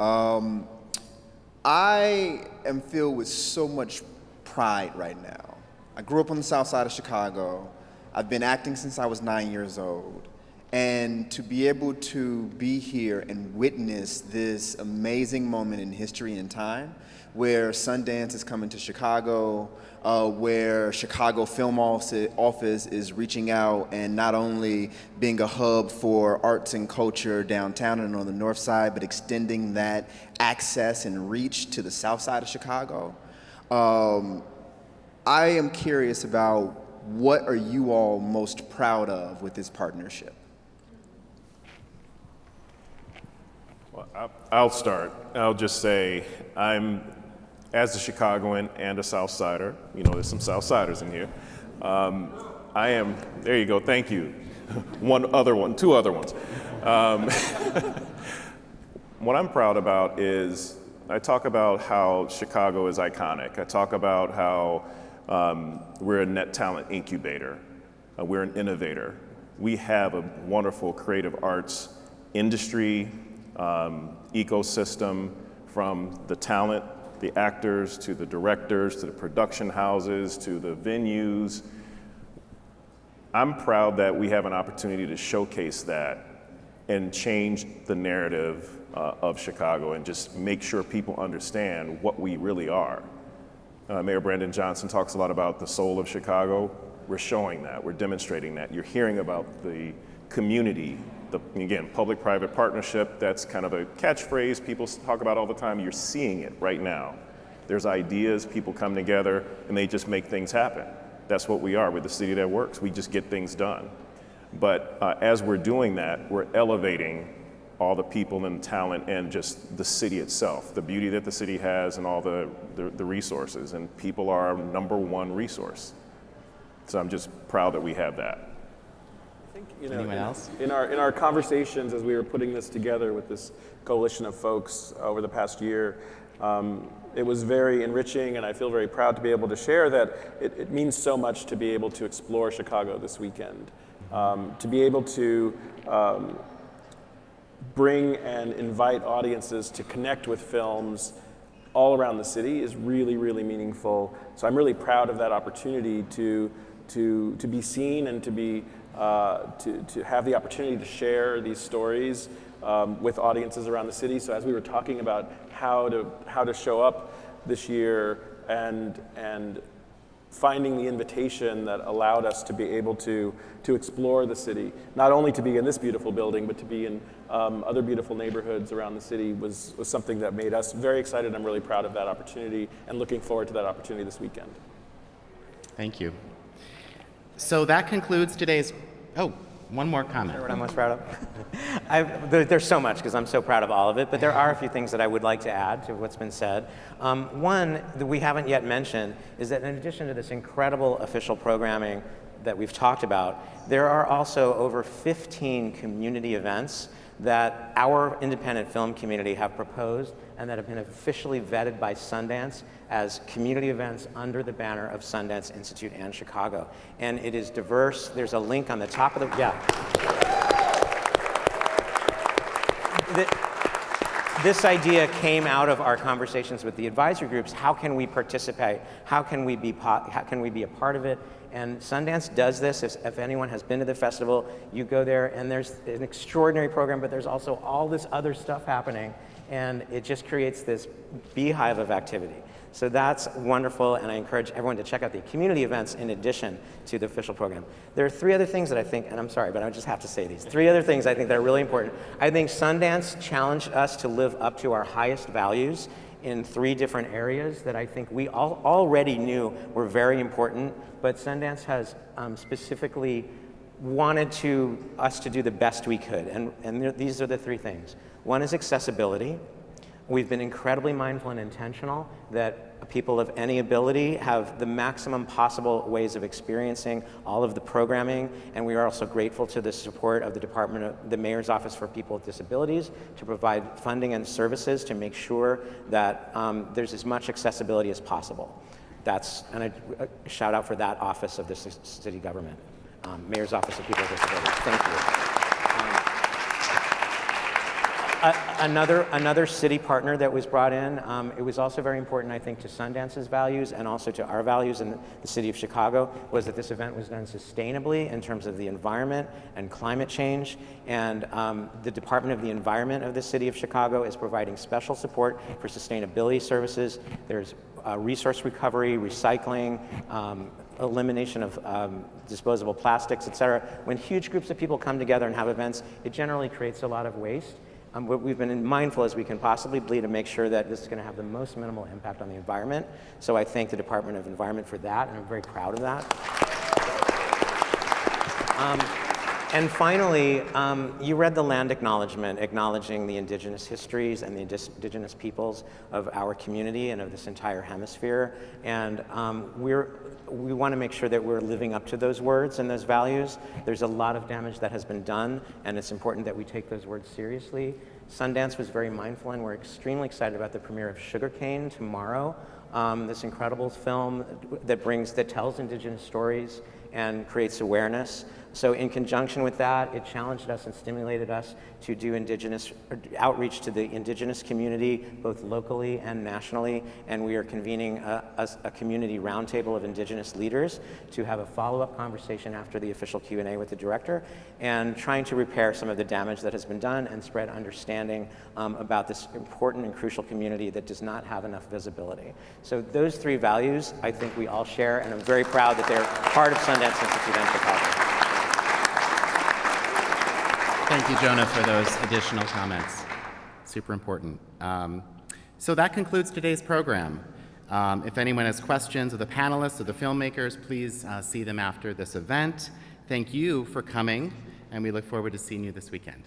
I am filled with so much pride right now. I grew up on the south side of Chicago. I've been acting since I was 9 years old. And to be able to be here and witness this amazing moment in history and time, where Sundance is coming to Chicago, where Chicago Film Office is reaching out and not only being a hub for arts and culture downtown and on the north side, but extending that access and reach to the south side of Chicago. I am curious about, what are you all most proud of with this partnership? Well, I'll start. I'll just say, as a Chicagoan and a South Sider, there's some South Siders in here. There you go, thank you. Two other ones. What I'm proud about is, I talk about how Chicago is iconic. I talk about how we're a net talent incubator. We're an innovator. We have a wonderful creative arts industry, ecosystem, from the talent, the actors, to the directors, to the production houses, to the venues. I'm proud that we have an opportunity to showcase that and change the narrative of Chicago, and just make sure people understand what we really are. Mayor Brandon Johnson talks a lot about the soul of Chicago. We're showing that, we're demonstrating that. You're hearing about the community, again, public-private partnership. That's kind of a catchphrase people talk about all the time. You're seeing it right now. There's ideas, people come together, and they just make things happen. That's what we are. We're the city that works. We just get things done. But as we're doing that, we're elevating all the people and talent and just the city itself, the beauty that the city has and all the resources. And people are our #1 resource. So I'm just proud that we have that. Anyone else? In our conversations as we were putting this together with this coalition of folks over the past year, it was very enriching, and I feel very proud to be able to share that it means so much to be able to explore Chicago this weekend, to be able to bring and invite audiences to connect with films all around the city is really, really meaningful. So I'm really proud of that opportunity to be seen and to be to have the opportunity to share these stories with audiences around the city. So as we were talking about how to show up this year and finding the invitation that allowed us to be able to explore the city, not only to be in this beautiful building, but to be in other beautiful neighborhoods around the city was something that made us very excited. I'm really proud of that opportunity and looking forward to that opportunity this weekend. Thank you. So that concludes today's, one more comment. What I'm most proud of? There's so much, because I'm so proud of all of it, but there are a few things that I would like to add to what's been said. One that we haven't yet mentioned is that in addition to this incredible official programming that we've talked about, there are also over 15 community events that our independent film community have proposed and that have been officially vetted by Sundance as community events under the banner of Sundance Institute and Chicago. And it is diverse. There's a link on the top of the, This idea came out of our conversations with the advisory groups. How can we participate? How can we be a part of it? And Sundance does this. If anyone has been to the festival, you go there and there's an extraordinary program, but there's also all this other stuff happening, and it just creates this beehive of activity. So that's wonderful, and I encourage everyone to check out the community events in addition to the official program. There are 3 other things that I think, and I'm sorry, but I just have to say these. 3 other things I think that are really important. I think Sundance challenged us to live up to our highest values in 3 different areas that I think we all already knew were very important, but Sundance has specifically wanted us to do the best we could, and these are the 3 things. One is accessibility. We've been incredibly mindful and intentional that people of any ability have the maximum possible ways of experiencing all of the programming, and we are also grateful to the support of the Mayor's Office for People with Disabilities to provide funding and services to make sure that there's as much accessibility as possible. And a shout out for that office of the city government, Mayor's Office of People with Disabilities. Thank you. Another city partner that was brought in, it was also very important, I think, to Sundance's values and also to our values in the city of Chicago, was that this event was done sustainably in terms of the environment and climate change. And the Department of the Environment of the city of Chicago is providing special support for sustainability services. There's resource recovery, recycling, elimination of disposable plastics, et cetera. When huge groups of people come together and have events, it generally creates a lot of waste. What we've been mindful as we can possibly be to make sure that this is going to have the most minimal impact on the environment. So I thank the Department of Environment for that, and I'm very proud of that. And finally, you read the land acknowledgement, acknowledging the indigenous histories and the indigenous peoples of our community and of this entire hemisphere. And we want to make sure that we're living up to those words and those values. There's a lot of damage that has been done, and it's important that we take those words seriously. Sundance was very mindful, and we're extremely excited about the premiere of Sugarcane tomorrow. This incredible film that tells indigenous stories and creates awareness. So in conjunction with that, it challenged us and stimulated us to do outreach to the indigenous community, both locally and nationally. And we are convening a community roundtable of indigenous leaders to have a follow-up conversation after the official Q&A with the director, and trying to repair some of the damage that has been done and spread understanding about this important and crucial community that does not have enough visibility. So those 3 values, I think we all share, and I'm very proud that they're part of Sundance Institute and Chicago. Thank you, Jonah, for those additional comments. Super important. So that concludes today's program. If anyone has questions of the panelists or the filmmakers, please see them after this event. Thank you for coming, and we look forward to seeing you this weekend.